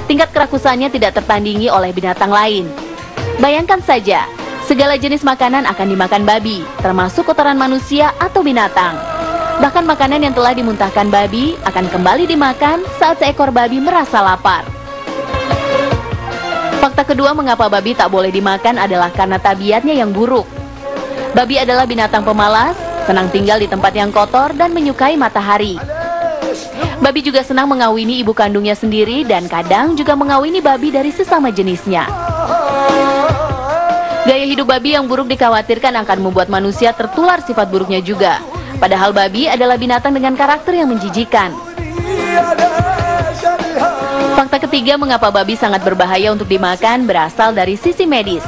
tingkat kerakusannya tidak tertandingi oleh binatang lain. Bayangkan saja, segala jenis makanan akan dimakan babi, termasuk kotoran manusia atau binatang. Bahkan makanan yang telah dimuntahkan babi akan kembali dimakan saat seekor babi merasa lapar. Fakta kedua mengapa babi tak boleh dimakan adalah karena tabiatnya yang buruk. Babi adalah binatang pemalas, senang tinggal di tempat yang kotor dan menyukai matahari. Babi juga senang mengawini ibu kandungnya sendiri dan kadang juga mengawini babi dari sesama jenisnya. Gaya hidup babi yang buruk dikhawatirkan akan membuat manusia tertular sifat buruknya juga. Padahal babi adalah binatang dengan karakter yang menjijikan. Fakta ketiga mengapa babi sangat berbahaya untuk dimakan berasal dari sisi medis.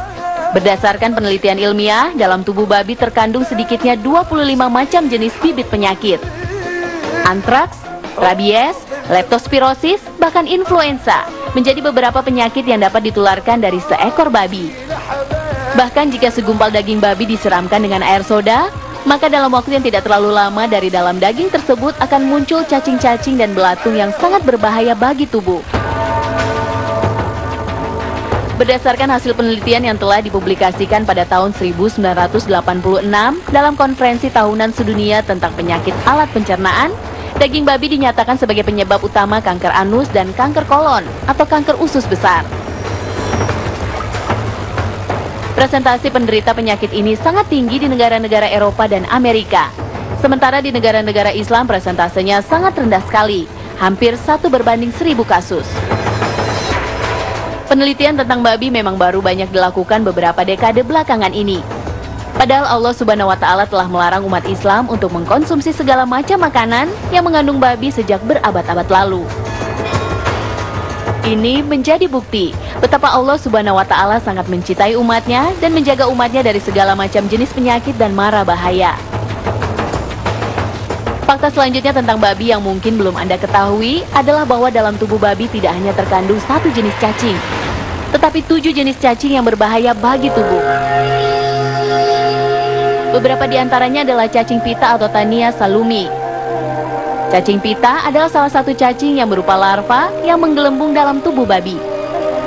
Berdasarkan penelitian ilmiah, dalam tubuh babi terkandung sedikitnya 25 macam jenis bibit penyakit. Antraks, rabies, leptospirosis, bahkan influenza menjadi beberapa penyakit yang dapat ditularkan dari seekor babi. Bahkan jika segumpal daging babi disiramkan dengan air soda, maka dalam waktu yang tidak terlalu lama dari dalam daging tersebut akan muncul cacing-cacing dan belatung yang sangat berbahaya bagi tubuh. Berdasarkan hasil penelitian yang telah dipublikasikan pada tahun 1986 dalam konferensi tahunan sedunia tentang penyakit alat pencernaan, daging babi dinyatakan sebagai penyebab utama kanker anus dan kanker kolon atau kanker usus besar. Presentasi penderita penyakit ini sangat tinggi di negara-negara Eropa dan Amerika. Sementara di negara-negara Islam presentasenya sangat rendah sekali, hampir 1/1000 kasus. Penelitian tentang babi memang baru banyak dilakukan beberapa dekade belakangan ini. Padahal Allah Subhanahu wa Ta'ala telah melarang umat Islam untuk mengkonsumsi segala macam makanan yang mengandung babi sejak berabad-abad lalu. Ini menjadi bukti betapa Allah Subhanahu wa Ta'ala sangat mencintai umatnya dan menjaga umatnya dari segala macam jenis penyakit dan mara bahaya. Fakta selanjutnya tentang babi yang mungkin belum Anda ketahui adalah bahwa dalam tubuh babi tidak hanya terkandung 1 jenis cacing, tetapi 7 jenis cacing yang berbahaya bagi tubuh. Beberapa di antaranya adalah cacing pita atau Tania salumi. Cacing pita adalah salah satu cacing yang berupa larva yang menggelembung dalam tubuh babi.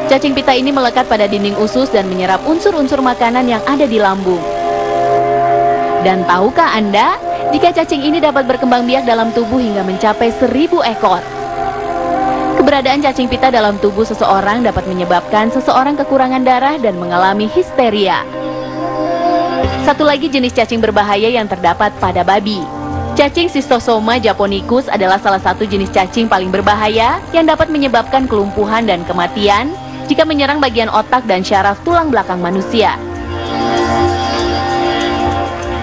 Cacing pita ini melekat pada dinding usus dan menyerap unsur-unsur makanan yang ada di lambung. Dan tahukah Anda, jika cacing ini dapat berkembang biak dalam tubuh hingga mencapai 1000 ekor. Keberadaan cacing pita dalam tubuh seseorang dapat menyebabkan seseorang kekurangan darah dan mengalami histeria. Satu lagi jenis cacing berbahaya yang terdapat pada babi. Cacing Schistosoma japonicus adalah salah satu jenis cacing paling berbahaya yang dapat menyebabkan kelumpuhan dan kematian jika menyerang bagian otak dan syaraf tulang belakang manusia.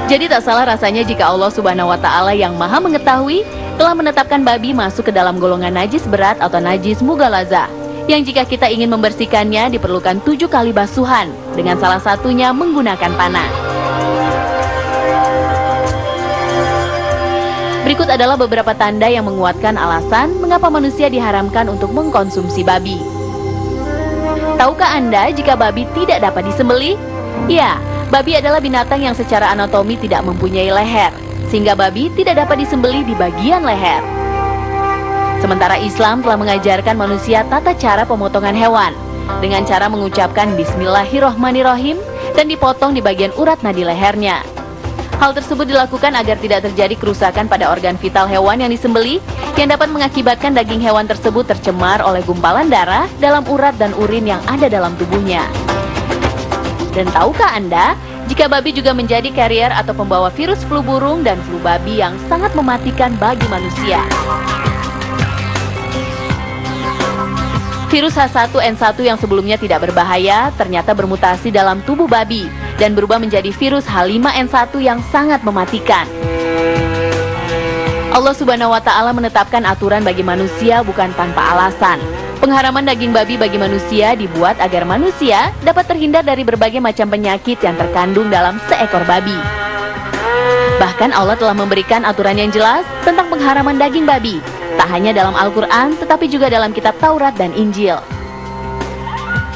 Jadi tak salah rasanya jika Allah Subhanahu wa Ta'ala yang Maha Mengetahui telah menetapkan babi masuk ke dalam golongan najis berat atau najis mughalazah, yang jika kita ingin membersihkannya diperlukan 7 kali basuhan, dengan salah satunya menggunakan panah. Berikut adalah beberapa tanda yang menguatkan alasan mengapa manusia diharamkan untuk mengkonsumsi babi. Tahukah Anda jika babi tidak dapat disembelih? Ya, babi adalah binatang yang secara anatomi tidak mempunyai leher, sehingga babi tidak dapat disembelih di bagian leher. Sementara Islam telah mengajarkan manusia tata cara pemotongan hewan, dengan cara mengucapkan Bismillahirrohmanirrohim dan dipotong di bagian urat nadi lehernya. Hal tersebut dilakukan agar tidak terjadi kerusakan pada organ vital hewan yang disembelih, yang dapat mengakibatkan daging hewan tersebut tercemar oleh gumpalan darah dalam urat dan urin yang ada dalam tubuhnya. Dan tahukah Anda, jika babi juga menjadi carrier atau pembawa virus flu burung dan flu babi yang sangat mematikan bagi manusia. Virus H1N1 yang sebelumnya tidak berbahaya ternyata bermutasi dalam tubuh babi dan berubah menjadi virus H5N1 yang sangat mematikan. Allah Subhanahu wa Ta'ala menetapkan aturan bagi manusia bukan tanpa alasan. Pengharaman daging babi bagi manusia dibuat agar manusia dapat terhindar dari berbagai macam penyakit yang terkandung dalam seekor babi. Bahkan Allah telah memberikan aturan yang jelas tentang pengharaman daging babi, tak hanya dalam Al-Quran, tetapi juga dalam kitab Taurat dan Injil.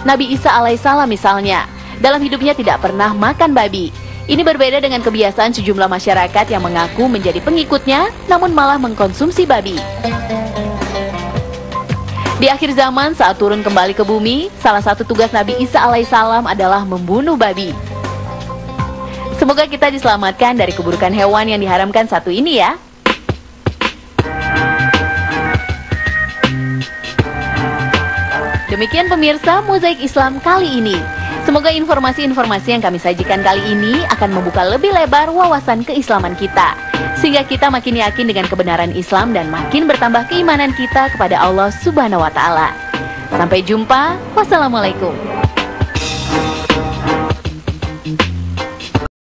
Nabi Isa alaihissalam misalnya, dalam hidupnya tidak pernah makan babi. Ini berbeda dengan kebiasaan sejumlah masyarakat yang mengaku menjadi pengikutnya, namun malah mengkonsumsi babi. Di akhir zaman saat turun kembali ke bumi, salah satu tugas Nabi Isa alaihissalam adalah membunuh babi. Semoga kita diselamatkan dari keburukan hewan yang diharamkan satu ini ya. Demikian pemirsa Mozaik Islam kali ini. Semoga informasi-informasi yang kami sajikan kali ini akan membuka lebih lebar wawasan keislaman kita, sehingga kita makin yakin dengan kebenaran Islam dan makin bertambah keimanan kita kepada Allah Subhanahu wa Ta'ala. Sampai jumpa. Wassalamualaikum.